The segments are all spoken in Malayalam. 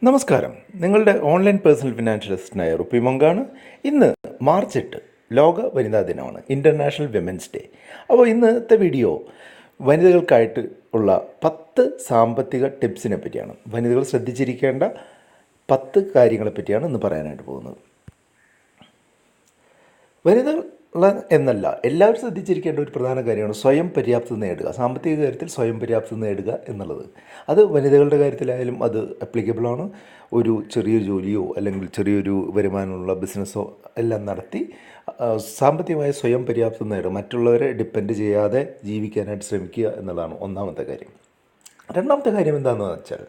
നമസ്കാരം. നിങ്ങളുടെ ഓൺലൈൻ പേഴ്സണൽ ഫിനാൻഷ്യൽ അസിസ്റ്റൻ്റായ റുപ്പിമോങ്കാണ്. ഇന്ന് മാർച്ച് 8 ലോക വനിതാ ദിനമാണ്, ഇൻ്റർനാഷണൽ വിമൻസ് ഡേ. അപ്പോൾ ഇന്നത്തെ വീഡിയോ വനിതകൾക്കായിട്ട് ഉള്ള 10 സാമ്പത്തിക ടിപ്സിനെ പറ്റിയാണ്. വനിതകൾ ശ്രദ്ധിച്ചിരിക്കേണ്ട 10 കാര്യങ്ങളെ പറ്റിയാണ് ഇന്ന് പറയാനായിട്ട് പോകുന്നത്. വനിതകൾ എന്നല്ല, എല്ലാവരും ശ്രദ്ധിച്ചിരിക്കേണ്ട ഒരു പ്രധാന കാര്യമാണ് സ്വയം പര്യാപ്തത നേടുക. സാമ്പത്തിക കാര്യത്തിൽ സ്വയം പര്യാപ്തത നേടുക എന്നുള്ളത് അത് വനിതകളുടെ കാര്യത്തിലായാലും അത് അപ്ലിക്കബിളാണ്. ഒരു ചെറിയൊരു ജോലിയോ അല്ലെങ്കിൽ ചെറിയൊരു വരുമാനമുള്ള ബിസിനസ്സോ എല്ലാം നടത്തി സാമ്പത്തികമായ സ്വയം പര്യാപ്തത നേടുക, മറ്റുള്ളവരെ ഡിപ്പെൻഡ് ചെയ്യാതെ ജീവിക്കാനായിട്ട് ശ്രമിക്കുക എന്നുള്ളതാണ് ഒന്നാമത്തെ കാര്യം. രണ്ടാമത്തെ കാര്യം എന്താണെന്ന് വെച്ചാൽ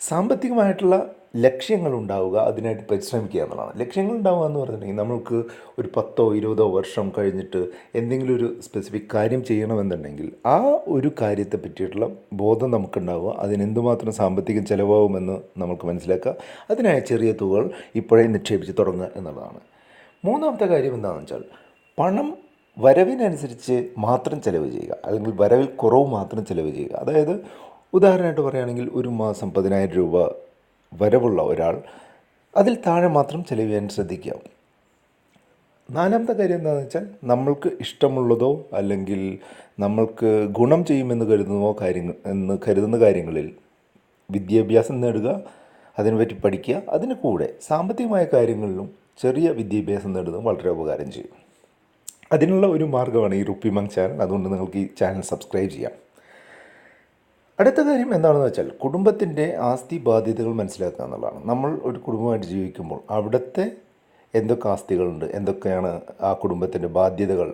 സാമ്പത്തികമായിട്ടുള്ള ലക്ഷ്യങ്ങളുണ്ടാവുക, അതിനായിട്ട് പരിശ്രമിക്കുക എന്നുള്ളതാണ്. ലക്ഷ്യങ്ങളുണ്ടാവുക എന്ന് പറഞ്ഞിട്ടുണ്ടെങ്കിൽ നമ്മൾക്ക് ഒരു 10-20 വർഷം കഴിഞ്ഞിട്ട് എന്തെങ്കിലും ഒരു സ്പെസിഫിക് കാര്യം ചെയ്യണമെന്നുണ്ടെങ്കിൽ ആ ഒരു കാര്യത്തെ പറ്റിയിട്ടുള്ള ബോധം നമുക്കുണ്ടാവുക, അതിനെന്തുമാത്രം സാമ്പത്തികം ചിലവാകുമെന്ന് നമുക്ക് മനസ്സിലാക്കുക, അതിനായ ചെറിയ തുകകൾ ഇപ്പോഴേ നിക്ഷേപിച്ച് തുടങ്ങുക എന്നുള്ളതാണ്. മൂന്നാമത്തെ കാര്യം എന്താണെന്ന് വെച്ചാൽ പണം വരവിനനുസരിച്ച് മാത്രം ചിലവ് ചെയ്യുക, അല്ലെങ്കിൽ വരവിൽ കുറവ് മാത്രം ചിലവ് ചെയ്യുക. അതായത് ഉദാഹരണമായിട്ട് പറയുകയാണെങ്കിൽ ഒരു മാസം 10,000 രൂപ വരവുള്ള ഒരാൾ അതിൽ താഴെ മാത്രം ചിലവ് ചെയ്യാൻ ശ്രദ്ധിക്കുക. നാലാമത്തെ കാര്യം എന്താണെന്ന് വെച്ചാൽ നമ്മൾക്ക് ഇഷ്ടമുള്ളതോ അല്ലെങ്കിൽ നമ്മൾക്ക് ഗുണം ചെയ്യുമെന്ന് കരുതുന്ന കാര്യങ്ങളിൽ വിദ്യാഭ്യാസം നേടുക, അതിനെപ്പറ്റി പഠിക്കുക. അതിന് കൂടെ സാമ്പത്തികമായ കാര്യങ്ങളിലും ചെറിയ വിദ്യാഭ്യാസം നേടുന്നത് വളരെ ഉപകാരം ചെയ്യും. അതിനുള്ള ഒരു മാർഗ്ഗമാണ് ഈ RupeeMonk ചാനൽ. അതുകൊണ്ട് നിങ്ങൾക്ക് ഈ ചാനൽ സബ്സ്ക്രൈബ് ചെയ്യാം. അടുത്ത കാര്യം എന്താണെന്ന് വെച്ചാൽ കുടുംബത്തിൻ്റെ ആസ്തി ബാധ്യതകൾ മനസ്സിലാക്കുക എന്നുള്ളതാണ്. നമ്മൾ ഒരു കുടുംബമായിട്ട് ജീവിക്കുമ്പോൾ അവിടുത്തെ എന്തൊക്കെ ആസ്തികളുണ്ട്, എന്തൊക്കെയാണ് ആ കുടുംബത്തിൻ്റെ ബാധ്യതകൾ,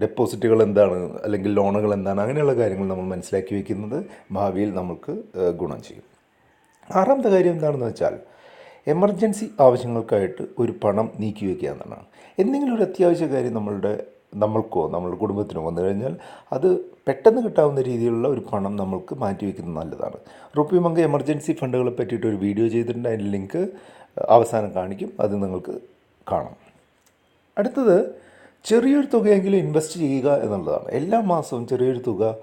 ഡെപ്പോസിറ്റുകൾ എന്താണ്, അല്ലെങ്കിൽ ലോണുകൾ എന്താണ്, അങ്ങനെയുള്ള കാര്യങ്ങൾ നമ്മൾ മനസ്സിലാക്കി വയ്ക്കുന്നത് ഭാവിയിൽ നമുക്ക് ഗുണം ചെയ്യും. ആറാമത്തെ കാര്യം എന്താണെന്ന് വെച്ചാൽ എമർജൻസി ആവശ്യങ്ങൾക്കായിട്ട് ഒരു പണം നീക്കി വയ്ക്കുക എന്നുള്ളതാണ്. എന്തെങ്കിലും ഒരു അത്യാവശ്യ കാര്യം നമ്മൾക്കോ നമ്മളുടെ കുടുംബത്തിനോ വന്നു കഴിഞ്ഞാൽ അത് പെട്ടെന്ന് കിട്ടാവുന്ന രീതിയിലുള്ള ഒരു പണം നമ്മൾക്ക് മാറ്റി വയ്ക്കുന്നത് നല്ലതാണ്. RupeeMonk എമർജൻസി ഫണ്ടുകളെ പറ്റിയിട്ട് ഒരു വീഡിയോ ചെയ്തിട്ടുണ്ട്. അതിൻ്റെ ലിങ്ക് അവസാനം കാണിക്കും, അത് നിങ്ങൾക്ക് കാണാം. അടുത്തത് ചെറിയൊരു തുകയെങ്കിലും ഇൻവെസ്റ്റ് ചെയ്യുക എന്നുള്ളതാണ്. എല്ലാ മാസവും ചെറിയൊരു തുക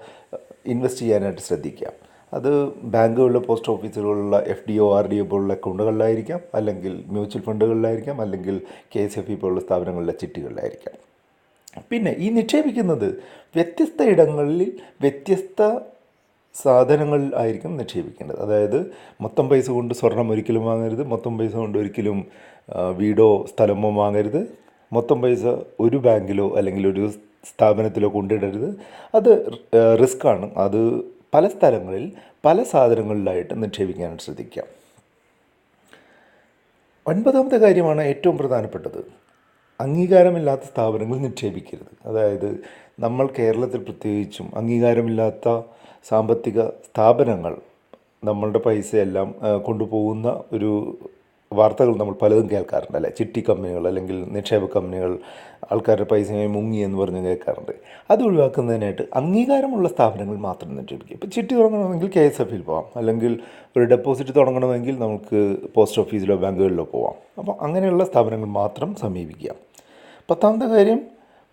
ഇൻവെസ്റ്റ് ചെയ്യാനായിട്ട് ശ്രദ്ധിക്കുക. അത് ബാങ്കുകളിലെ, പോസ്റ്റ് ഓഫീസുകളിലുള്ള FDO RDO പോലുള്ള അക്കൗണ്ടുകളിലായിരിക്കാം, അല്ലെങ്കിൽ മ്യൂച്വൽ ഫണ്ടുകളിലായിരിക്കാം, അല്ലെങ്കിൽ KSFE പോലുള്ള സ്ഥാപനങ്ങളിലെ ചിട്ടികളിലായിരിക്കാം. പിന്നെ ഈ നിക്ഷേപിക്കുന്നത് വ്യത്യസ്ത ഇടങ്ങളിൽ വ്യത്യസ്ത സാധനങ്ങളിൽ ആയിരിക്കും നിക്ഷേപിക്കേണ്ടത്. അതായത് മൊത്തം പൈസ കൊണ്ട് സ്വർണം ഒരിക്കലും വാങ്ങരുത്, മൊത്തം പൈസ കൊണ്ട് ഒരിക്കലും വീടോ സ്ഥലമോ വാങ്ങരുത്, മൊത്തം പൈസ ഒരു ബാങ്കിലോ അല്ലെങ്കിൽ ഒരു സ്ഥാപനത്തിലോ കൊണ്ടിടരുത്. അത് റിസ്ക്കാണ്. അത് പല സ്ഥലങ്ങളിൽ പല സാധനങ്ങളിലായിട്ട് നിക്ഷേപിക്കാനായിട്ട് ശ്രദ്ധിക്കാം. ഒൻപതാമത്തെ കാര്യമാണ് ഏറ്റവും പ്രധാനപ്പെട്ടത്, അംഗീകാരമില്ലാത്ത സ്ഥാപനങ്ങളിൽ നിക്ഷേപിക്കരുത്. അതായത് നമ്മൾ കേരളത്തിൽ പ്രത്യേകിച്ചും അംഗീകാരമില്ലാത്ത സാമ്പത്തിക സ്ഥാപനങ്ങൾ നമ്മളുടെ പൈസയെല്ലാം കൊണ്ടുപോകുന്ന ഒരു വാർത്തകൾ നമ്മൾ പലതും കേൾക്കാറുണ്ട്, അല്ലേ? ചിട്ടി കമ്പനികൾ അല്ലെങ്കിൽ നിക്ഷേപ കമ്പനികൾ ആൾക്കാരുടെ പൈസയായി മുങ്ങി എന്ന് പറഞ്ഞ് കേൾക്കാറുണ്ട്. അത് ഒഴിവാക്കുന്നതിനായിട്ട് അംഗീകാരമുള്ള സ്ഥാപനങ്ങൾ മാത്രം നിക്ഷേപിക്കുക. ഇപ്പോൾ ചിട്ടി തുടങ്ങണമെങ്കിൽ KSFയിൽ പോകാം, അല്ലെങ്കിൽ ഒരു ഡെപ്പോസിറ്റ് തുടങ്ങണമെങ്കിൽ നമുക്ക് പോസ്റ്റ് ഓഫീസിലോ ബാങ്കുകളിലോ പോകാം. അപ്പോൾ അങ്ങനെയുള്ള സ്ഥാപനങ്ങൾ മാത്രം സമീപിക്കുക. 10ാമത്തെ കാര്യം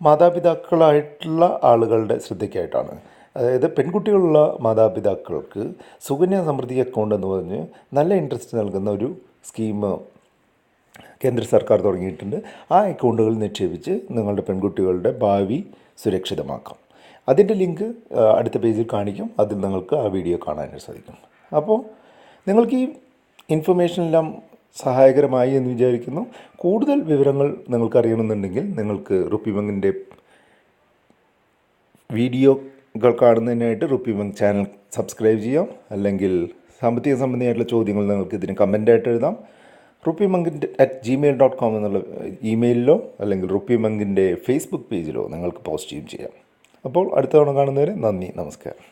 മാതാപിതാക്കളായിട്ടുള്ള ആളുകളുടെ ശ്രദ്ധയ്ക്കായിട്ടാണ്. അതായത് പെൺകുട്ടികളുള്ള മാതാപിതാക്കൾക്ക് സുകന്യ സമൃദ്ധി അക്കൗണ്ട് എന്ന് പറഞ്ഞ് നല്ല ഇൻട്രസ്റ്റ് നൽകുന്ന ഒരു സ്കീം കേന്ദ്ര സർക്കാർ തുടങ്ങിയിട്ടുണ്ട്. ആ അക്കൗണ്ടുകൾ നിക്ഷേപിച്ച് നിങ്ങളുടെ പെൺകുട്ടികളുടെ ഭാവി സുരക്ഷിതമാക്കാം. അതിൻ്റെ ലിങ്ക് അടുത്ത പേജിൽ കാണിക്കും, അതിൽ നിങ്ങൾക്ക് ആ വീഡിയോ കാണാനായിട്ട് സാധിക്കും. അപ്പോൾ നിങ്ങൾക്ക് ഈ ഇൻഫർമേഷനെല്ലാം സഹായകരമായി എന്ന് വിചാരിക്കുന്നു. കൂടുതൽ വിവരങ്ങൾ നിങ്ങൾക്ക് അറിയണമെന്നുണ്ടെങ്കിൽ നിങ്ങൾക്ക് RupeeMonkൻ്റെ വീഡിയോകൾ കാണുന്നതിനായിട്ട് RupeeMonk ചാനൽ സബ്സ്ക്രൈബ് ചെയ്യാം. അല്ലെങ്കിൽ സാമ്പത്തിക സംബന്ധിയായിട്ടുള്ള ചോദ്യങ്ങൾ നിങ്ങൾക്ക് ഇതിന് കമൻ്റായിട്ട് എഴുതാം. RupeeMonk@gmail.com എന്നുള്ള ഇമെയിലിലോ അല്ലെങ്കിൽ RupeeMonkൻ്റെ ഫേസ്ബുക്ക് പേജിലോ നിങ്ങൾക്ക് പോസ്റ്റ് ചെയ്യാം. അപ്പോൾ അടുത്ത തവണ കാണുന്നവരെ നന്ദി, നമസ്കാരം.